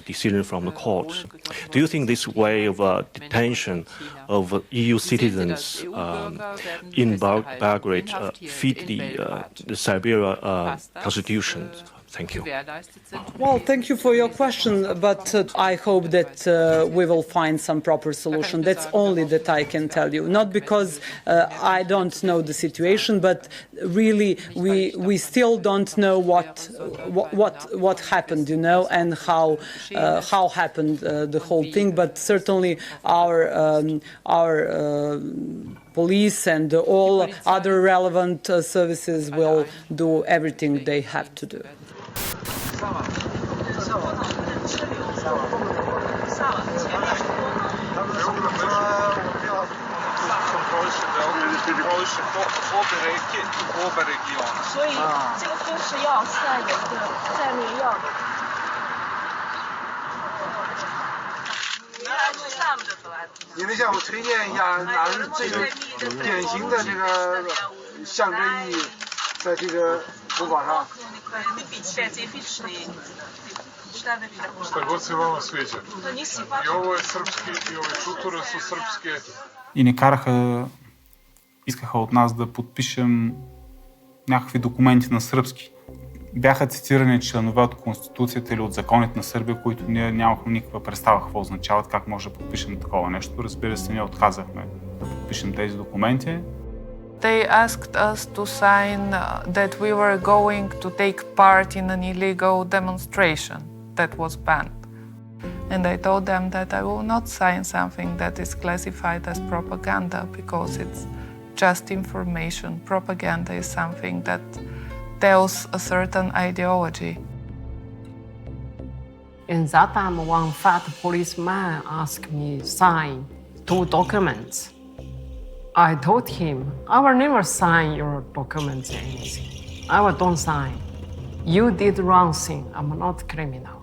decision from the court. Do you think this way of detention of EU citizens in Belgrade fit the Siberia constitution? Thank you. Well, thank you for your question, but I hope that we will find some proper solution. That's only that I can tell you. Not because I don't know the situation, but really we still don't know what happened, you know, and how happened the whole thing. But certainly our police and all other relevant services will do everything they have to do. И ни караха, искаха от нас да подпишем някакви документи на сръбски. Бяха цитирани членове от Конституцията или от законите на Сърбия, които ние нямахме никаква представа какво означават, как може да подпишем такова нещо. Разбира се, ние отказахме да подпишем тези документи. They asked us to sign that we were going to take part in an illegal demonstration that was banned. And I told them that I will not sign something that is classified as propaganda because it's just information. Propaganda is something that tells a certain ideology. In that time, one fat policeman asked me to sign 2 documents. I told him, I will never sign your documents or anything. I will don't sign. You did wrong thing. I'm not criminal.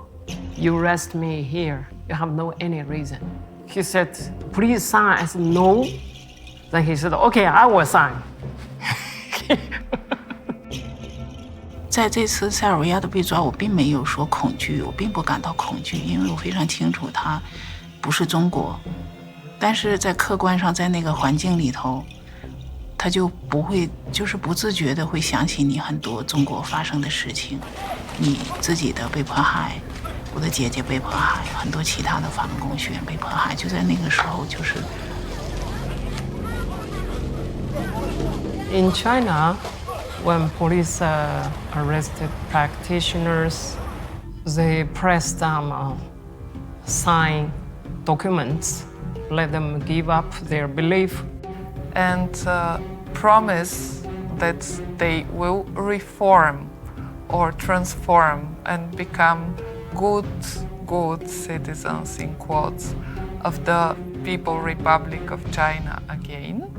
You arrest me here. You have no any reason. He said, please sign. I said, no. Then he said, okay, I will sign. 在这次塞尔维亚的被抓，我并没有说恐惧，我并不感到恐惧，因为我非常清楚它不是中国。但是在客观上，在那个环境里头，他就不会，就是不自觉的会想起你很多中国发生的事情，你自己的被迫害，我的姐姐被迫害，很多其他的法轮功学员被迫害，就在那个时候，就是。In China, when police arrested practitioners, they press them sign documents, let them give up their belief. And promise that they will reform or transform and become good citizens, in quotes, of the People's Republic of China again.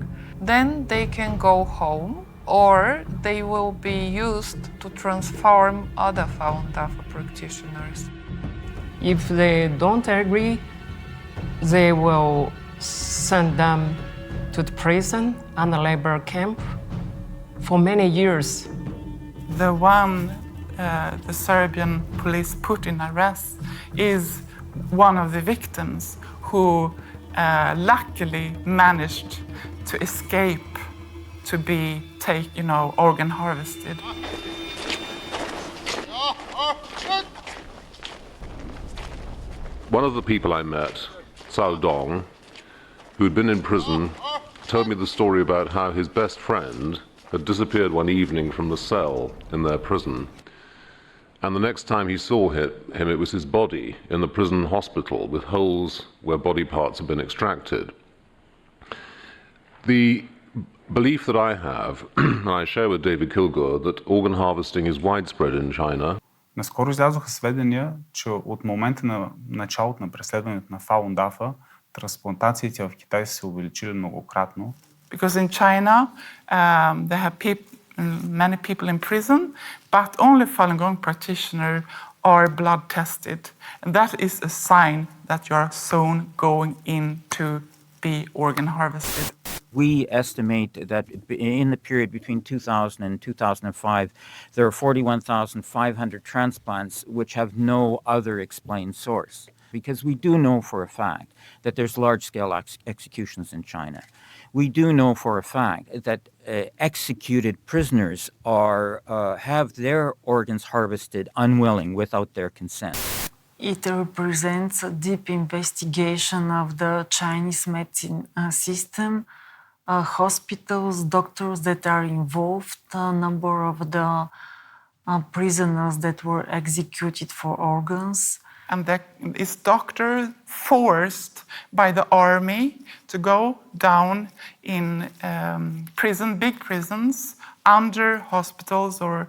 Then they can go home, or they will be used to transform other Falun Dafa practitioners. If they don't agree, they will send them to the prison and the labor camp for many years. The one the Serbian police put in arrest is one of the victims who luckily managed to escape to be organ harvested. One of the people I met, Dong, who had been in prison, told me the story about how his best friend had disappeared one evening from the cell in their prison. And the next time he saw him, it was his body in the prison hospital with holes where body parts had been extracted. The belief that I have, and I share with David Kilgour, that organ harvesting is widespread in China. Наскоро излязоха сведения, че от момента на началото на преследването на Falun Dafa, трансплантациите в Китай са се увеличили многократно. Because in China, they have many people in prison, but only Falun Gong practitioners are blood tested. And that is a sign that you are soon going in to be organ harvested. We estimate that in the period between 2000 and 2005, there are 41,500 transplants which have no other explained source. Because we do know for a fact that there's large-scale executions in China. We do know for a fact that executed prisoners have their organs harvested unwilling, without their consent. It represents a deep investigation of the Chinese medicine system, hospitals, doctors that are involved, a number of the prisoners that were executed for organs. And that is doctor forced by the army to go down in big prisons, under hospitals or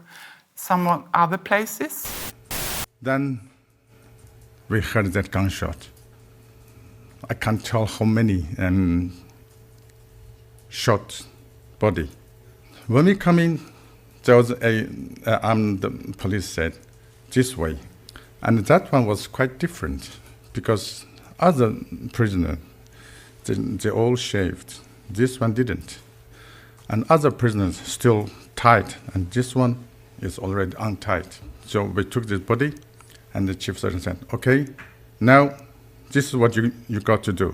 some other places. Then we heard that gunshot. I can't tell how many shot body. When we come in, there was the police said, this way. And that one was quite different because other prisoners, they all shaved. This one didn't. And other prisoners still tied, and this one is already untied. So we took this body, and the chief surgeon said, okay, now this is what you got to do.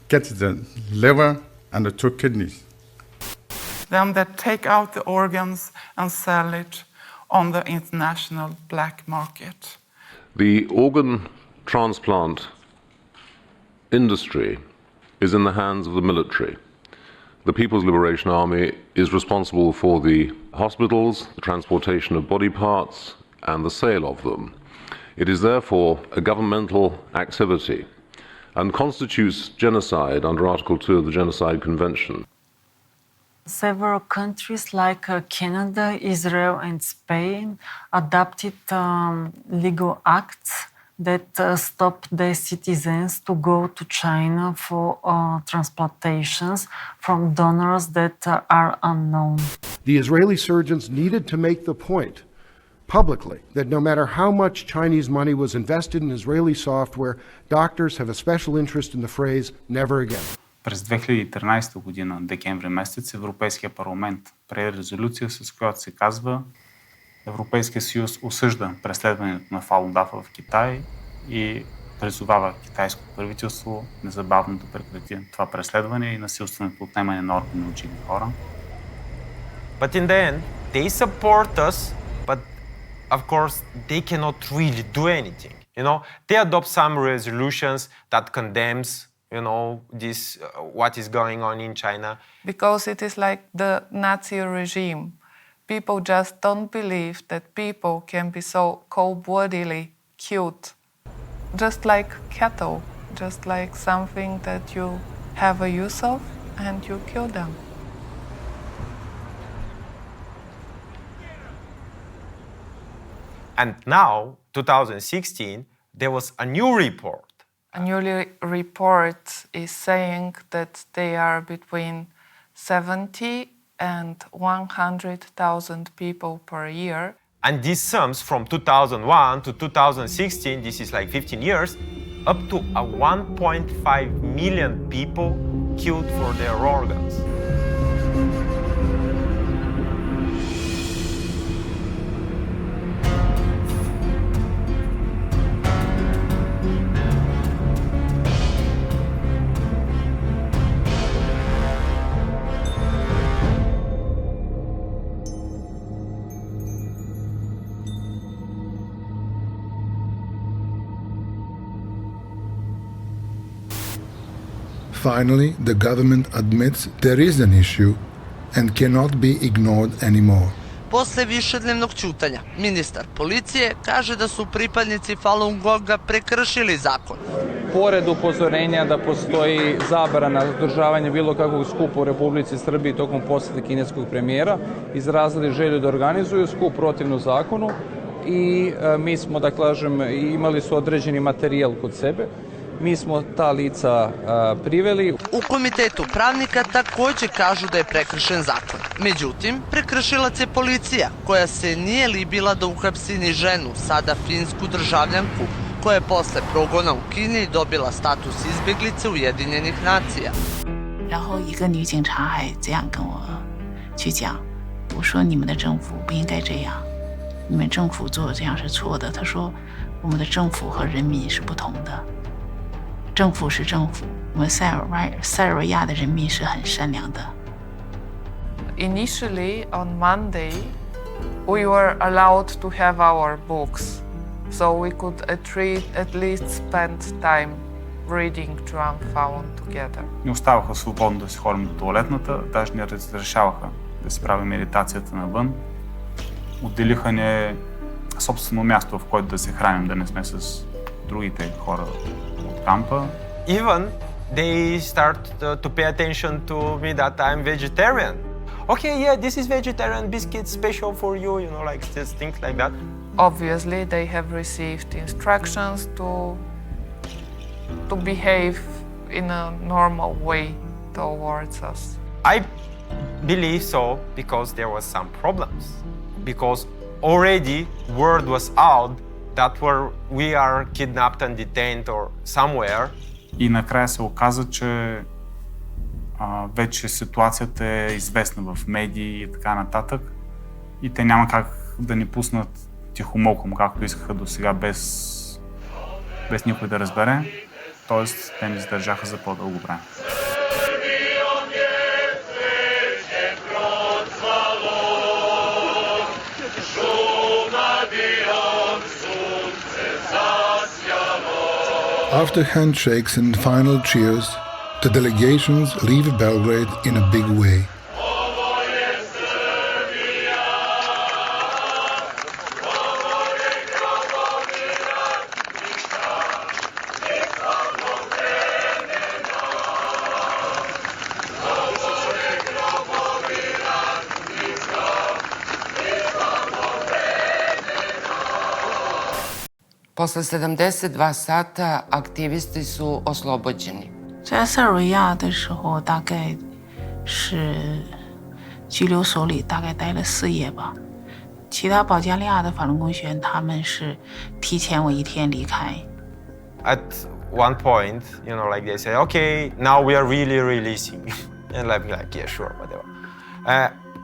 Get the liver and the 2 kidneys. Then they take out the organs and sell it on the international black market. The organ transplant industry is in the hands of the military. The People's Liberation Army is responsible for the hospitals, the transportation of body parts, and the sale of them. It is therefore a governmental activity and constitutes genocide under Article 2 of the Genocide Convention. Several countries like Canada, Israel, and Spain adopted legal acts that stop their citizens to go to China for transplantations from donors that are unknown. The Israeli surgeons needed to make the point publicly that no matter how much Chinese money was invested in Israeli software, doctors have a special interest in the phrase never again. През 2013 година, декември месец, Европейския парламент прие резолюция, с която се казва Европейския съюз осъжда преследването на Falun Dafa в Китай и призовава китайското правителство незабавно да прекрати това преследване и насилственото отнемане на органи от живи хора. But in the end, they support us, but of course they cannot really do anything. You know, they adopt some resolutions that condemns, you know, this what is going on in China. Because it is like the Nazi regime. People just don't believe that people can be so cold-bloodedly killed. Just like cattle, just like something that you have a use of and you kill them. And now, 2016, there was a new report. A new report is saying that they are between 70 and 100,000 people per year. And this sums from 2001 to 2016, this is like 15 years, up to 1.5 million people killed for their organs. Finally, the government admits there is an issue and cannot be ignored anymore. Posle višednevnog ćutanja, ministar policije kaže da su pripadnici Falun Gonga prekršili zakon. Pored upozorenja da postoji zabrana održavanja bilo kakvog skupa u Republici Srbiji tokom posete kineskog premijera, izrazili želju da organizuju skup protivno zakonu i mi smo, da kažem, imali su određeni materijal kod sebe. Mi smo ta lica priveli. U komitetu pravnika također kažu da je prekršen zakon. Međutim, prekršilac je policija, koja se nije libila da uhapsi ni ženu, sada finsku državljanku, koja je posle progona u Kini dobila status izbjeglice Ujedinjenih nacija. 然后一个女警察还这样跟我去讲，我说你们的政府不应该这样，你们政府做这样是错的。他说我们的政府和人民是不同的，政府是政府，我们塞尔维亚的人民是很善良的。 Initially, on Monday, we were allowed to have our books, so we could at least spend time reading Zhuang Falun together. Ни оставаха свободно да си ходим до тоалетната, даже ни разрешаваха да си правим медитацията навън. Отделиха ни собствено място, в което да се храним, да не сме с другите хора от кампа. Even they start to pay attention to me that I'm vegetarian. Okay, yeah, this is vegetarian biscuit special for you, you know, like just things like that. Obviously, they have received instructions to behave in a normal way towards us. I believe so because there was some problems. Because already word was out that we are kidnapped and detained or somewhere. И накрая се оказа, че вече ситуацията е известна в медии и така нататък. И те няма как да ни пуснат тихомълком, както искаха до сега, без никой да разбере. Тоест, те ни задържаха за по-дълго време. After handshakes and final cheers, the delegations leave Belgrade in a big way. Posle 72 sata aktivisti su oslobođeni. 在塞尔维亚的时候，大概是拘留所里大概待了4夜吧。其他保加利亚的法轮功学员他们是提前我1天离开。At one point, you know, like they say, okay, now we are really releasing. And I'm like, yeah, sure, whatever.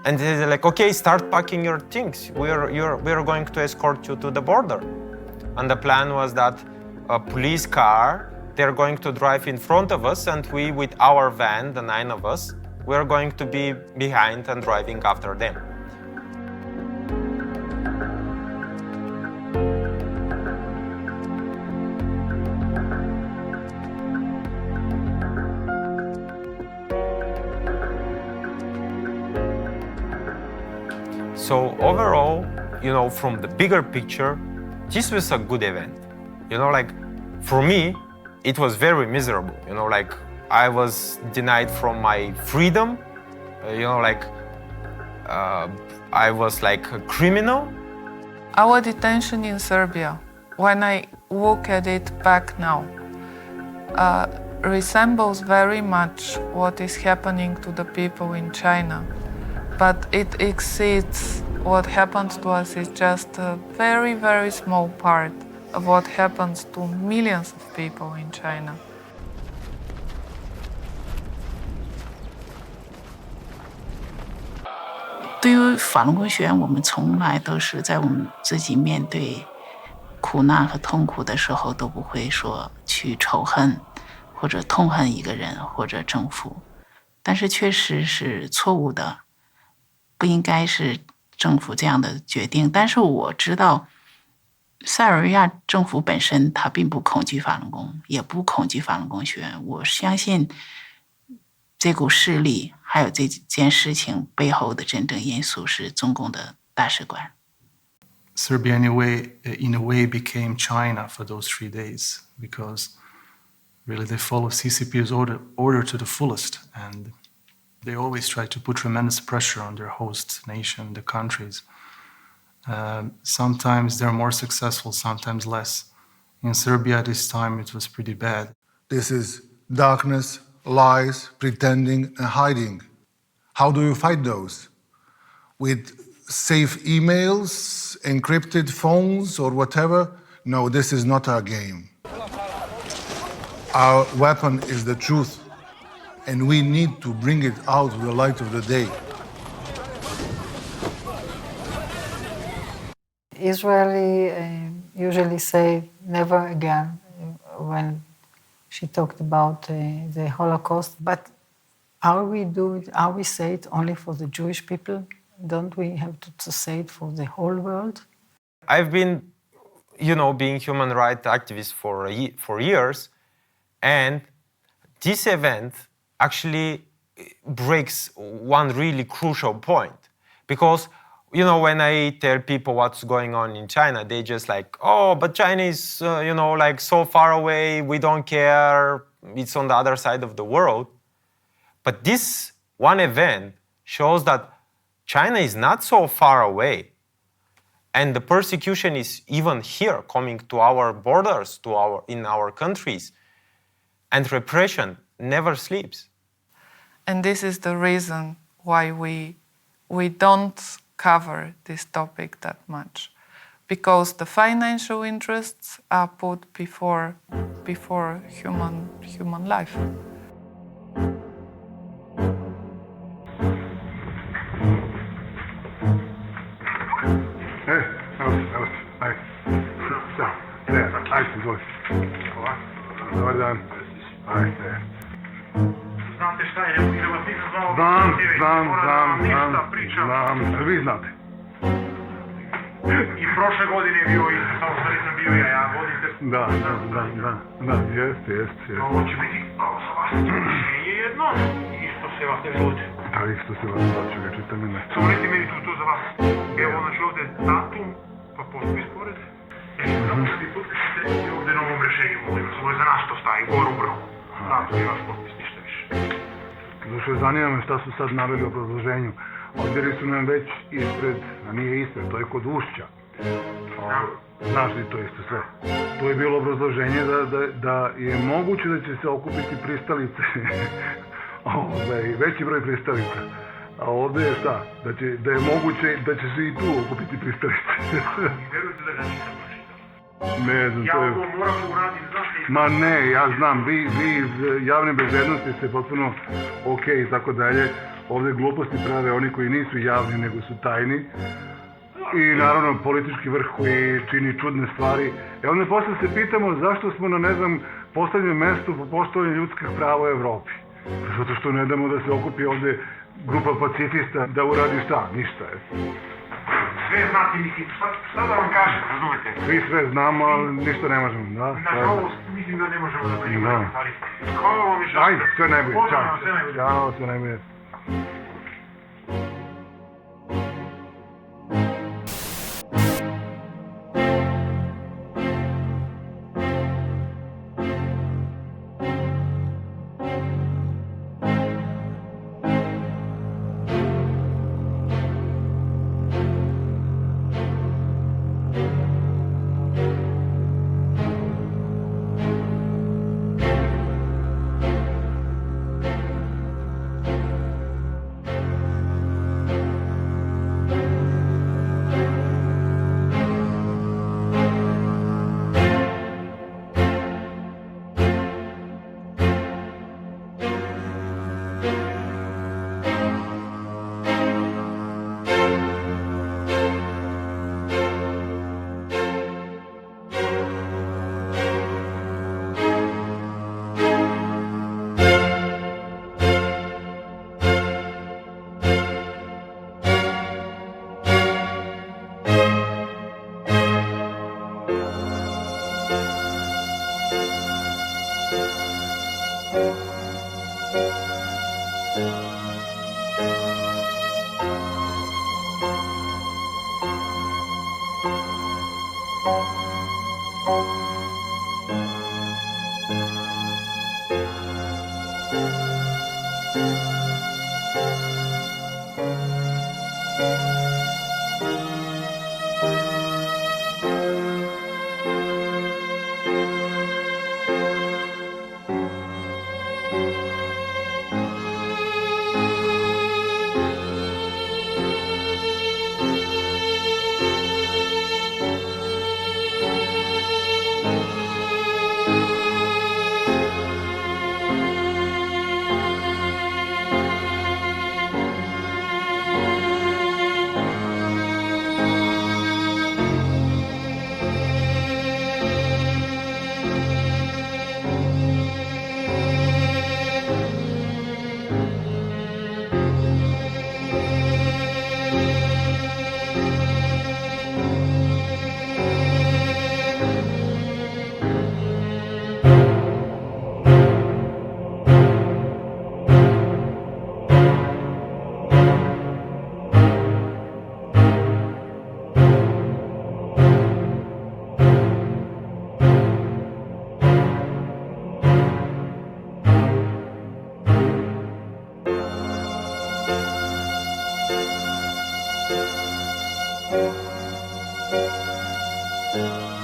And they're like, okay, start packing your things. We are going to escort you to the border. And the plan was that a police car, they're going to drive in front of us, and we, with our van, the 9 of us, we're going to be behind and driving after them. So overall, you know, from the bigger picture, this was a good event. You know, like, for me, it was very miserable. You know, like, I was denied from my freedom. You know, like, I was like a criminal. Our detention in Serbia, when I look at it back now, resembles very much what is happening to the people in China. But it exceeds what happens to us is just a very, very small part of what happens to millions of people in China. 对于法轮功学员，我们从来都是在我们自己面对苦难和痛苦的时候，都不会说去仇恨或者痛恨一个人或者政府，但是确实是错误的，不应该是政府这样的决定。但是我知道塞尔维亚政府本身他并不恐惧法轮功，也不恐惧法轮功学员。我相信这股势力还有这件事情背后的真正因素是中共的大使馆。 Serbia in a way became China for those 3 days because really they follow CCP's order to the fullest, and they always try to put tremendous pressure on their host nation, the countries. Sometimes they're more successful, sometimes less. In Serbia this time it was pretty bad. This is darkness, lies, pretending, and hiding. How do you fight those? With safe emails, encrypted phones, or whatever? No, this is not our game. Our weapon is the truth, and we need to bring it out to the light of the day. Israeli usually say never again when she talked about the Holocaust. But are we say it only for the Jewish people? Don't we have to say it for the whole world? I've been, being human rights activist for years, and this event actually breaks one really crucial point. Because, when I tell people what's going on in China, they just like, oh, but China is, so far away, we don't care, it's on the other side of the world. But this one event shows that China is not so far away. And the persecution is even here, coming to our borders, in our countries. And repression never sleeps. And this is the reason why we don't cover this topic that much. Because the financial interests are put before human life. Dobar dan. Ajde. Znate šta je, evo vas nisam znao... Znam, što vi znate. I prošle godine je bio isto, samo što nisam bio ja vodite... Da, jeste. Ovo će biti, sa vas je jedno, isto se vas ne želite. Da, isto se vas ne želite, čitam ime. Samo recite meni to za vas. Evo, znači ovdje datum, pa postoji spored. Samo što vi potpišite i ovdje na ovom rešenju, molim vas. Ovo je za nas to staje, gore ubrao. Datum je vaš potpis, ništa više. Zašto zanima me šta su sad naveli u obrazloženju. Odbjeri su nam već ispred, a nije ispred, to je kod ušća. Znaš li to isto sve? To je bilo obrazloženje da je moguće da će se okupiti pristalice. Veći broj pristalica. A ovdje je šta? Da je moguće da će se i tu okupiti pristalice. Verujete da ga nisam pročitao? Ne znam, to je... Ja ovo moram uradim, znaš li... Ma ne, ja znam, vi iz javne bezbednosti ste potpuno okej i tako dalje. Ovdje gluposti prave oni koji nisu javni, nego su tajni. I naravno politički vrh koji čini čudne stvari. I onda posle se pitamo zašto smo na, poslednjem mestu po poštovanju ljudskih prava u Evropi. Zato što ne damo da se okupi ovdje grupa pacifista da uradi šta? Ništa je. Sve znate, mislim, šta da vam kažem, razumete? Svi sve znamo, ali ništa ne možemo, da? Nažalost, mislim da ne možemo da primimo, ali... Hvala vam više. Ajde, sve najbolje, čao. Ćao, sve najbolje. Hvala.